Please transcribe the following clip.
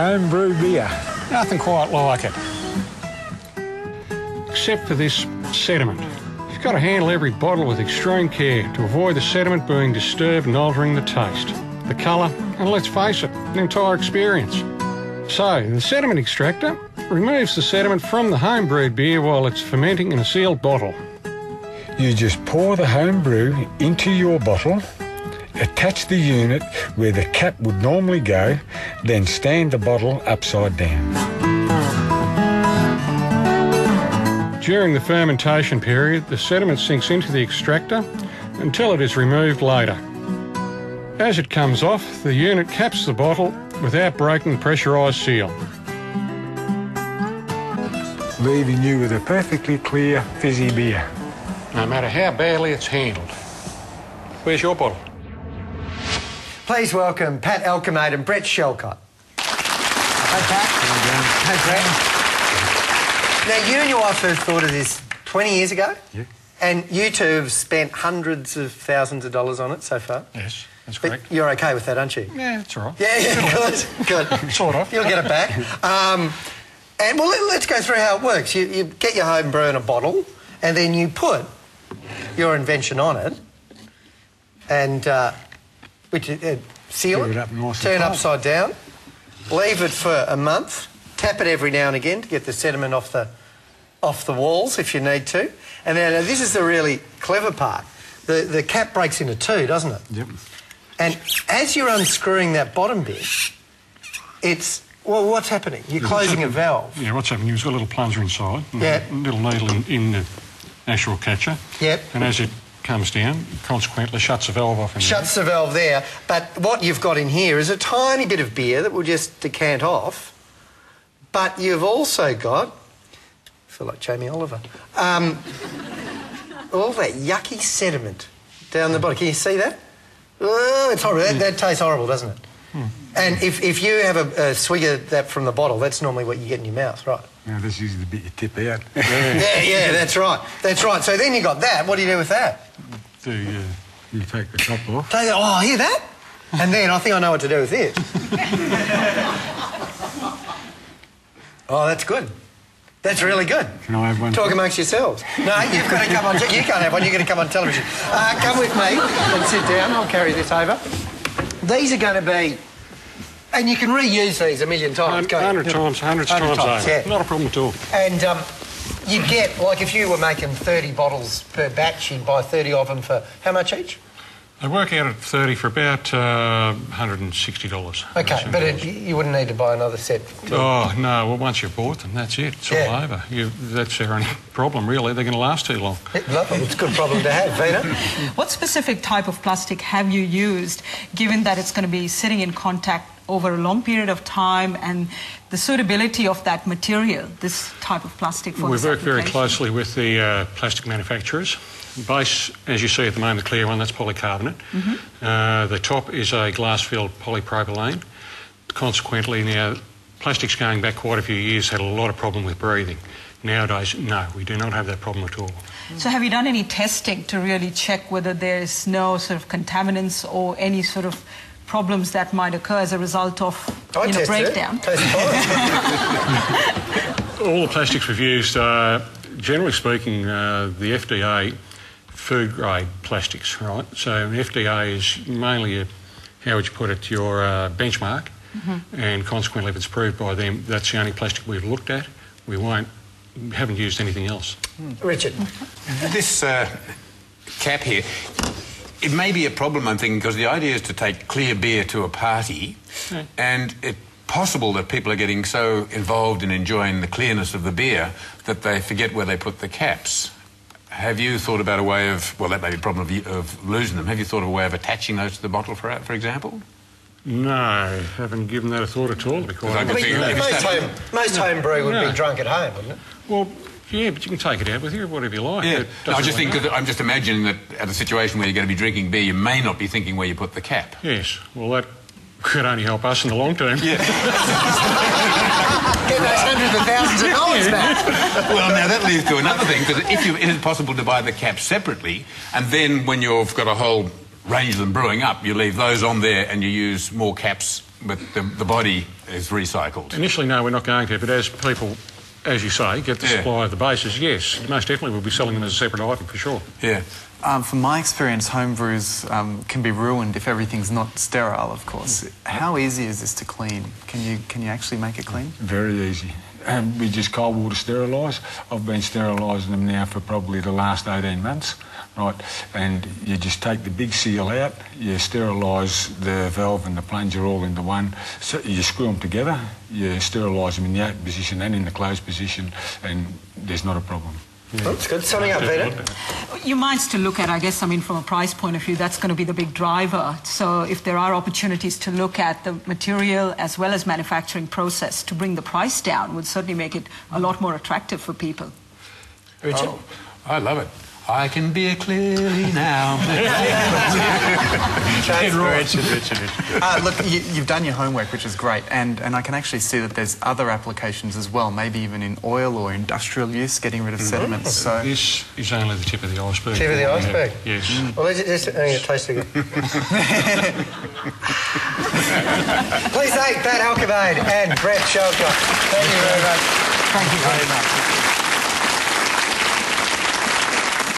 homebrew beer. Nothing quite like it. Except for this sediment. You've got to handle every bottle with extreme care to avoid the sediment being disturbed and altering the taste, the colour, and let's face it, the entire experience. So, the sediment extractor removes the sediment from the homebrewed beer while it's fermenting in a sealed bottle. You just pour the homebrew into your bottle, attach the unit where the cap would normally go, then stand the bottle upside down. During the fermentation period, the sediment sinks into the extractor until it is removed later. As it comes off, the unit caps the bottle without breaking the pressurised seal, leaving you with a perfectly clear, fizzy beer. no matter how badly it's handled. Where's your bottle? Please welcome Pat Elkamate and Brett Shelcott. Hey, Pat. Hey, Brett. Now, you and your wife first thought of this 20 years ago? Yeah. And you two have spent hundreds of thousands of dollars on it so far? Yes, that's But correct. you're okay with that, aren't you? Yeah, that's all right. Yeah, good. Sort of. You'll get it back. And, well, let's go through how it works. You get your homebrew in a bottle, and then you put your invention on it, and seal Put it, it up nice and turn tight. upside down, leave it for a month, tap it every now and again to get the sediment off the walls if you need to. And then this is the really clever part. The cap breaks into two, doesn't it? Yep. And as you're unscrewing that bottom bit, it's... Well, what's happening? You're closing a valve. Yeah, what's happening? You've got a little plunger inside, Yeah. a little needle in the actual catcher. Yep. And as it comes down, consequently shuts the valve off. Shuts the valve there. But what you've got in here is a tiny bit of beer that will just decant off. But you've also got... I feel like Jamie Oliver. All that yucky sediment down the bottom. Can you see that? Oh, it's horrible. That tastes horrible, doesn't it? And if you have a swig of that from the bottle, that's normally what you get in your mouth, right? Now, this is the bit you tip out. Yeah, that's right. That's right. So then you got that. What do you do with that? You take the top off. Oh, hear that? And then I think I know what to do with this. Oh, that's good. That's really good. Can I have one? Talk amongst yourselves. No, you've got to come on... You can't have one. You're going to come on television. Come with me and sit down. I'll carry this over. These are going to be... And you can reuse these a million times, can't you? 100 times, hundreds of times over. Yeah. Not a problem at all. And you'd get, like, if you were making 30 bottles per batch, you'd buy 30 of them for how much each? They work out at 30 for about $160. OK, but you wouldn't need to buy another set. Oh, no. Well, once you've bought them, that's it. It's all over. That's their only problem, really. They're going to last too long. It's a good problem to have, Vina. What specific type of plastic have you used, given that it's going to be sitting in contact over a long period of time, and the suitability of that material, this type of plastic for We've worked very closely with the plastic manufacturers. The base, as you see at the moment, the clear one, that's polycarbonate. The top is a glass-filled polypropylene. Consequently, now, plastics going back quite a few years had a lot of problem with breathing. Nowadays, no, we do not have that problem at all. So have you done any testing to really check whether there's no sort of contaminants or any sort of problems that might occur as a result of breakdown? All the plastics we've used are, generally speaking, the FDA food-grade plastics, right? So FDA is mainly, how would you put it, your benchmark, and consequently if it's approved by them, that's the only plastic we've looked at. We haven't used anything else. Richard. This cap here, it may be a problem, I'm thinking, because the idea is to take clear beer to a party, and it's possible that people are getting so involved in enjoying the clearness of the beer that they forget where they put the caps. Have you thought about a way of... Well, that may be a problem of losing them. Have you thought of a way of attaching those to the bottle, for example? No, haven't given that a thought at all. Most home brew would be drunk at home, wouldn't it? Well, yeah, but you can take it out with you, whatever you like. Yeah. No, I just think, because I'm just imagining that at a situation where you're going to be drinking beer, you may not be thinking where you put the cap. Yes, well, that could only help us in the long term. Yeah. Get those hundreds of thousands of dollars back. Well, now that leads to another thing, because is it possible to buy the caps separately, and then when you've got a whole range of them brewing up, you leave those on there and you use more caps but the body is recycled. Initially, no, we're not going to, but as people, as you say, get the supply of the bases, yes, most definitely we'll be selling them as a separate item for sure. Yeah. From my experience, home brews can be ruined if everything's not sterile, of course. How easy is this to clean? Can you actually make it clean? Very easy. We just cold water sterilise. I've been sterilising them now for probably the last 18 months, right? And you just take the big seal out, you sterilise the valve and the plunger all into one, so you screw them together, you sterilise them in the open position and in the closed position, and there's not a problem. Yeah. That's good. Summing up, Peter. You might still look at, I guess, I mean, from a price point of view, that's going to be the big driver. So if there are opportunities to look at the material as well as manufacturing process to bring the price down, would certainly make it a lot more attractive for people. Richard? Oh, I love it. I can beer clearly now. Richard. Look, you've done your homework, which is great, and I can actually see that there's other applications as well, maybe even in oil or industrial use, getting rid of sediments. So This is only the tip of the iceberg. Tip of the iceberg? Yes. Well, let's just taste again. Please thank Pat Alcabade and Brett Shelker. Thank you very much. thank you very much.